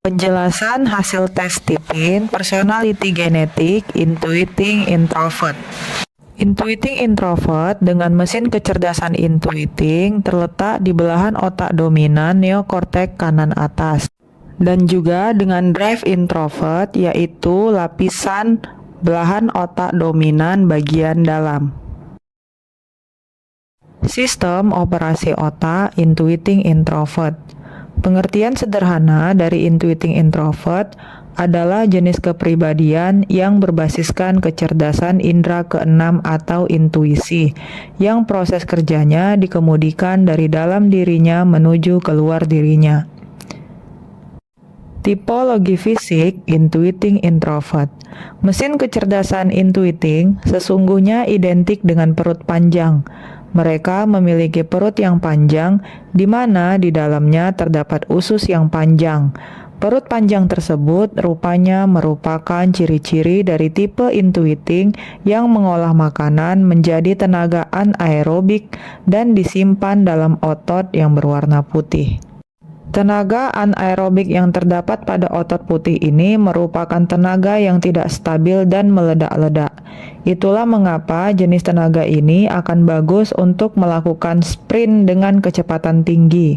Penjelasan hasil tes Tipin, Personality Genetic, Intuiting Introvert. Intuiting introvert dengan mesin kecerdasan intuiting terletak di belahan otak dominan neokortek kanan atas, dan juga dengan drive introvert, yaitu lapisan belahan otak dominan bagian dalam. Sistem operasi otak intuiting introvert. Pengertian sederhana dari intuiting introvert adalah jenis kepribadian yang berbasiskan kecerdasan indera keenam atau intuisi, yang proses kerjanya dikemudikan dari dalam dirinya menuju keluar dirinya. Tipologi fisik intuiting introvert. Mesin kecerdasan intuiting sesungguhnya identik dengan perut panjang. Mereka memiliki perut yang panjang, di mana di dalamnya terdapat usus yang panjang. Perut panjang tersebut rupanya merupakan ciri-ciri dari tipe intuiting yang mengolah makanan menjadi tenaga anaerobik dan disimpan dalam otot yang berwarna putih. Tenaga anaerobik yang terdapat pada otot putih ini merupakan tenaga yang tidak stabil dan meledak-ledak. Itulah mengapa jenis tenaga ini akan bagus untuk melakukan sprint dengan kecepatan tinggi.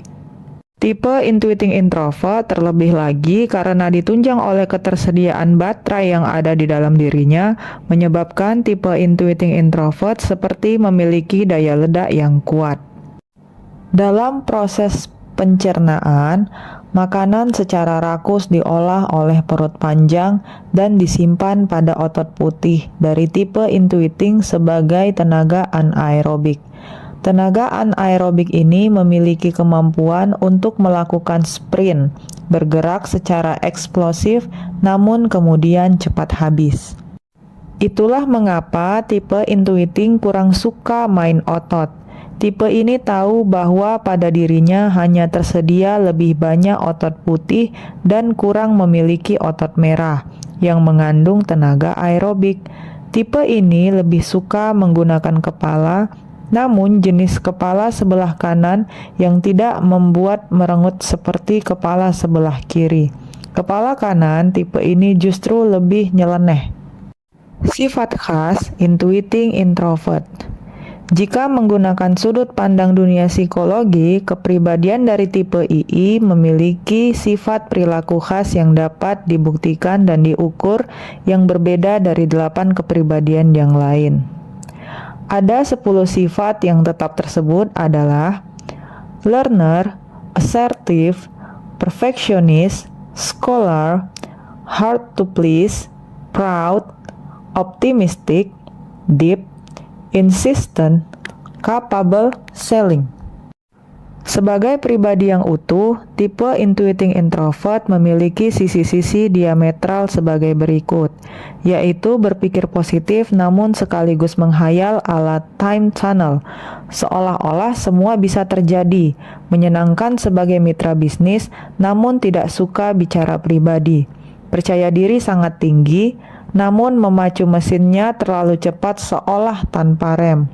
Tipe intuiting introvert terlebih lagi karena ditunjang oleh ketersediaan baterai yang ada di dalam dirinya, menyebabkan tipe intuiting introvert seperti memiliki daya ledak yang kuat. Dalam proses pencernaan, makanan secara rakus diolah oleh perut panjang dan disimpan pada otot putih dari tipe intuiting sebagai tenaga anaerobik. Tenaga anaerobik ini memiliki kemampuan untuk melakukan sprint, bergerak secara eksplosif, namun kemudian cepat habis. Itulah mengapa tipe intuiting kurang suka main otot. Tipe ini tahu bahwa pada dirinya hanya tersedia lebih banyak otot putih dan kurang memiliki otot merah yang mengandung tenaga aerobik. Tipe ini lebih suka menggunakan kepala, namun jenis kepala sebelah kanan yang tidak membuat merengut seperti kepala sebelah kiri. Kepala kanan tipe ini justru lebih nyeleneh. Sifat khas intuiting introvert. Jika menggunakan sudut pandang dunia psikologi, kepribadian dari tipe II memiliki sifat perilaku khas yang dapat dibuktikan dan diukur yang berbeda dari 8 kepribadian yang lain. Ada 10 sifat yang tetap tersebut adalah learner, assertive, perfectionist, scholar, hard to please, proud, optimistic, deep, insistent, capable, selling. Sebagai pribadi yang utuh, tipe intuiting introvert memiliki sisi-sisi diametral sebagai berikut, yaitu berpikir positif namun sekaligus menghayal ala time tunnel, seolah-olah semua bisa terjadi, menyenangkan sebagai mitra bisnis namun tidak suka bicara pribadi, percaya diri sangat tinggi namun memacu mesinnya terlalu cepat seolah tanpa rem.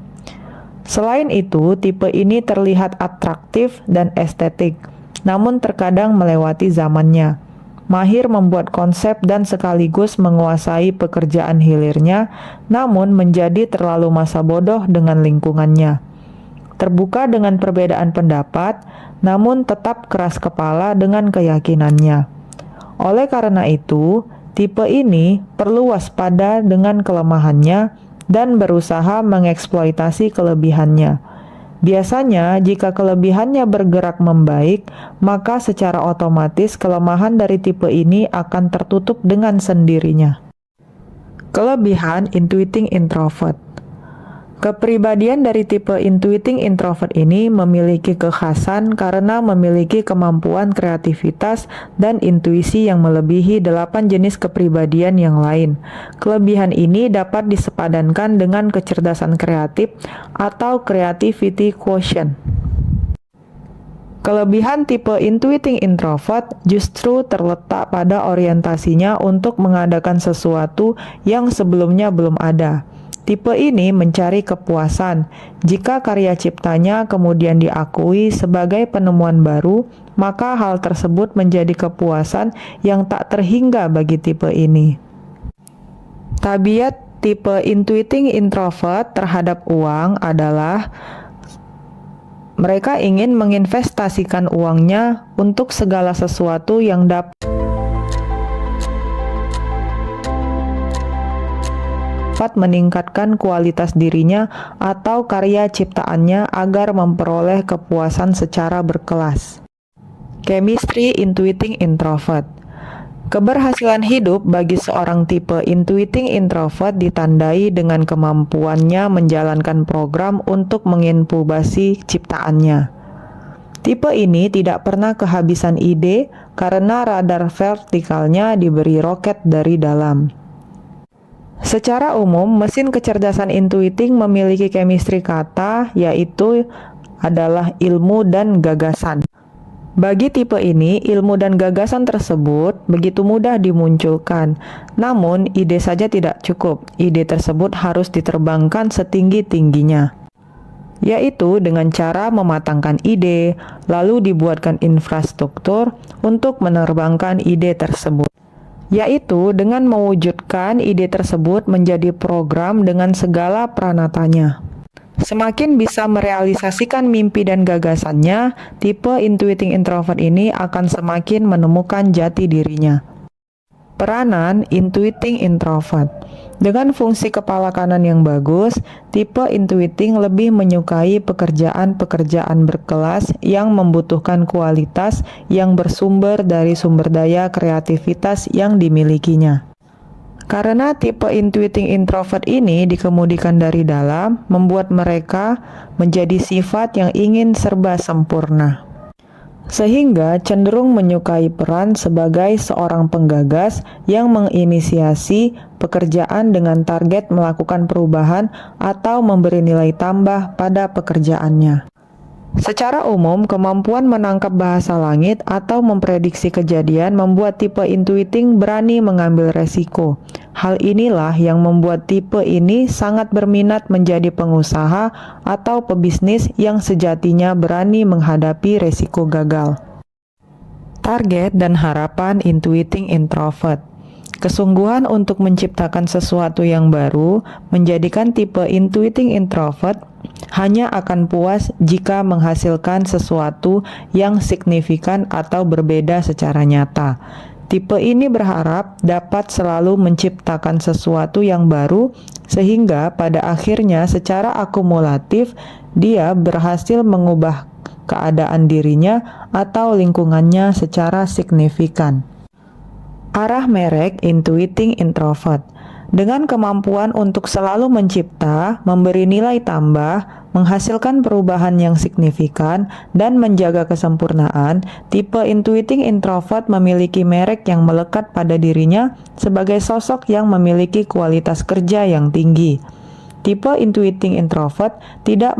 Selain itu, tipe ini terlihat atraktif dan estetik, namun terkadang melewati zamannya. Mahir membuat konsep dan sekaligus menguasai pekerjaan hilirnya, namun menjadi terlalu masa bodoh dengan lingkungannya. Terbuka dengan perbedaan pendapat, namun tetap keras kepala dengan keyakinannya. Oleh karena itu, tipe ini perlu waspada dengan kelemahannya dan berusaha mengeksploitasi kelebihannya. Biasanya, jika kelebihannya bergerak membaik, maka secara otomatis kelemahan dari tipe ini akan tertutup dengan sendirinya. Kelebihan intuiting introvert. Kepribadian dari tipe intuiting introvert ini memiliki kekhasan karena memiliki kemampuan kreativitas dan intuisi yang melebihi 8 jenis kepribadian yang lain. Kelebihan ini dapat disepadankan dengan kecerdasan kreatif atau creativity quotient. Kelebihan tipe intuiting introvert justru terletak pada orientasinya untuk mengadakan sesuatu yang sebelumnya belum ada. Tipe ini mencari kepuasan. Jika karya ciptanya kemudian diakui sebagai penemuan baru, maka hal tersebut menjadi kepuasan yang tak terhingga bagi tipe ini. Tabiat tipe intuiting introvert terhadap uang adalah mereka ingin menginvestasikan uangnya untuk segala sesuatu yang dapat meningkatkan kualitas dirinya atau karya ciptaannya agar memperoleh kepuasan secara berkelas. Chemistry intuiting introvert. Keberhasilan hidup bagi seorang tipe intuiting introvert ditandai dengan kemampuannya menjalankan program untuk menginkubasi ciptaannya. Tipe ini tidak pernah kehabisan ide karena radar vertikalnya diberi roket dari dalam. Secara umum, mesin kecerdasan intuiting memiliki chemistry kata, yaitu adalah ilmu dan gagasan. Bagi tipe ini, ilmu dan gagasan tersebut begitu mudah dimunculkan. Namun, ide saja tidak cukup. Ide tersebut harus diterbangkan setinggi-tingginya, yaitu dengan cara mematangkan ide, lalu dibuatkan infrastruktur untuk menerbangkan ide tersebut, yaitu dengan mewujudkan ide tersebut menjadi program dengan segala peranatanya. Semakin bisa merealisasikan mimpi dan gagasannya, tipe intuiting introvert ini akan semakin menemukan jati dirinya. Peranan intuiting introvert. Dengan fungsi kepala kanan yang bagus, tipe intuiting lebih menyukai pekerjaan-pekerjaan berkelas yang membutuhkan kualitas yang bersumber dari sumber daya kreativitas yang dimilikinya. Karena tipe intuiting introvert ini dikemudikan dari dalam, membuat mereka menjadi sifat yang ingin serba sempurna, sehingga cenderung menyukai peran sebagai seorang penggagas yang menginisiasi pekerjaan dengan target melakukan perubahan atau memberi nilai tambah pada pekerjaannya. Secara umum, kemampuan menangkap bahasa langit atau memprediksi kejadian membuat tipe intuiting berani mengambil resiko. Hal inilah yang membuat tipe ini sangat berminat menjadi pengusaha atau pebisnis yang sejatinya berani menghadapi resiko gagal. Target dan harapan intuiting introvert. Kesungguhan untuk menciptakan sesuatu yang baru menjadikan tipe intuiting introvert hanya akan puas jika menghasilkan sesuatu yang signifikan atau berbeda secara nyata. Tipe ini berharap dapat selalu menciptakan sesuatu yang baru sehingga pada akhirnya secara akumulatif dia berhasil mengubah keadaan dirinya atau lingkungannya secara signifikan. Arah merek intuiting introvert. Dengan kemampuan untuk selalu mencipta, memberi nilai tambah, menghasilkan perubahan yang signifikan, dan menjaga kesempurnaan, tipe intuiting introvert memiliki merek yang melekat pada dirinya sebagai sosok yang memiliki kualitas kerja yang tinggi. Tipe intuiting introvert tidak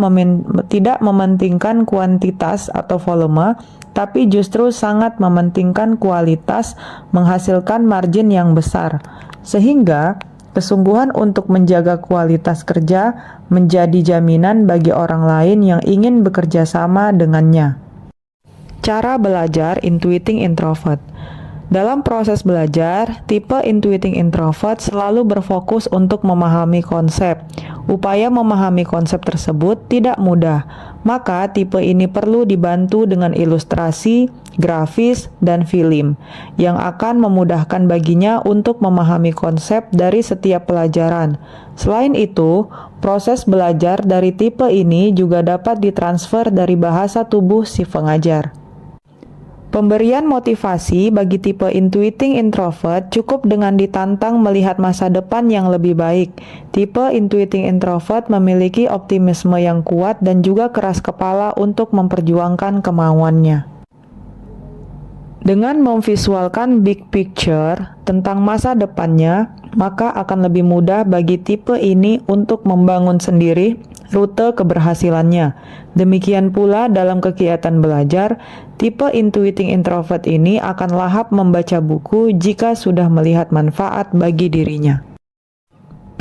mementingkan kuantitas atau volume, tapi justru sangat mementingkan kualitas, menghasilkan margin yang besar, sehingga kesungguhan untuk menjaga kualitas kerja menjadi jaminan bagi orang lain yang ingin bekerja sama dengannya. Cara belajar intuiting introvert. Dalam proses belajar, tipe intuiting introvert selalu berfokus untuk memahami konsep. Upaya memahami konsep tersebut tidak mudah, maka tipe ini perlu dibantu dengan ilustrasi, grafis, dan film yang akan memudahkan baginya untuk memahami konsep dari setiap pelajaran. Selain itu, proses belajar dari tipe ini juga dapat ditransfer dari bahasa tubuh si pengajar. Pemberian motivasi bagi tipe intuiting introvert cukup dengan ditantang melihat masa depan yang lebih baik. Tipe intuiting introvert memiliki optimisme yang kuat dan juga keras kepala untuk memperjuangkan kemauannya. Dengan memvisualkan big picture tentang masa depannya, maka akan lebih mudah bagi tipe ini untuk membangun sendiri rute keberhasilannya. Demikian pula dalam kegiatan belajar, tipe intuiting introvert ini akan lahap membaca buku jika sudah melihat manfaat bagi dirinya.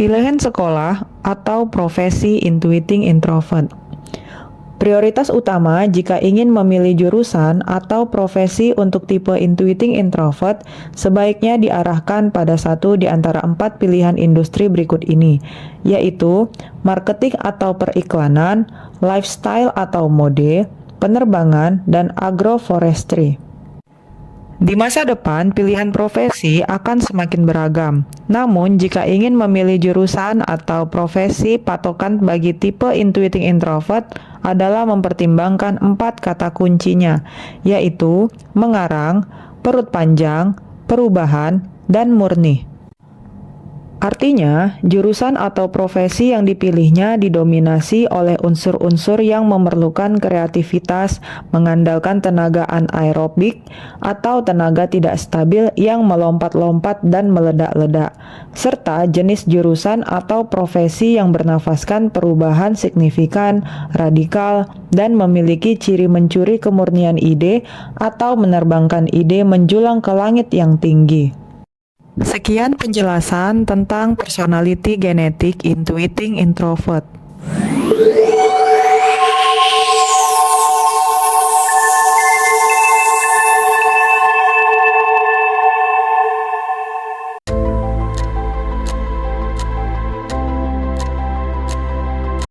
Pilihan sekolah atau profesi intuiting introvert. Prioritas utama jika ingin memilih jurusan atau profesi untuk tipe intuiting introvert sebaiknya diarahkan pada satu di antara 4 pilihan industri berikut ini, yaitu marketing atau periklanan, lifestyle atau mode, penerbangan, dan agroforestry. Di masa depan, pilihan profesi akan semakin beragam. Namun, jika ingin memilih jurusan atau profesi, patokan bagi tipe intuiting introvert adalah mempertimbangkan 4 kata kuncinya, yaitu mengarang, perut panjang, perubahan, dan murni. Artinya, jurusan atau profesi yang dipilihnya didominasi oleh unsur-unsur yang memerlukan kreativitas, mengandalkan tenaga anaerobik atau tenaga tidak stabil yang melompat-lompat dan meledak-ledak, serta jenis jurusan atau profesi yang bernafaskan perubahan signifikan, radikal, dan memiliki ciri mencuri kemurnian ide atau menerbangkan ide menjulang ke langit yang tinggi. Sekian penjelasan tentang personality genetik intuiting introvert.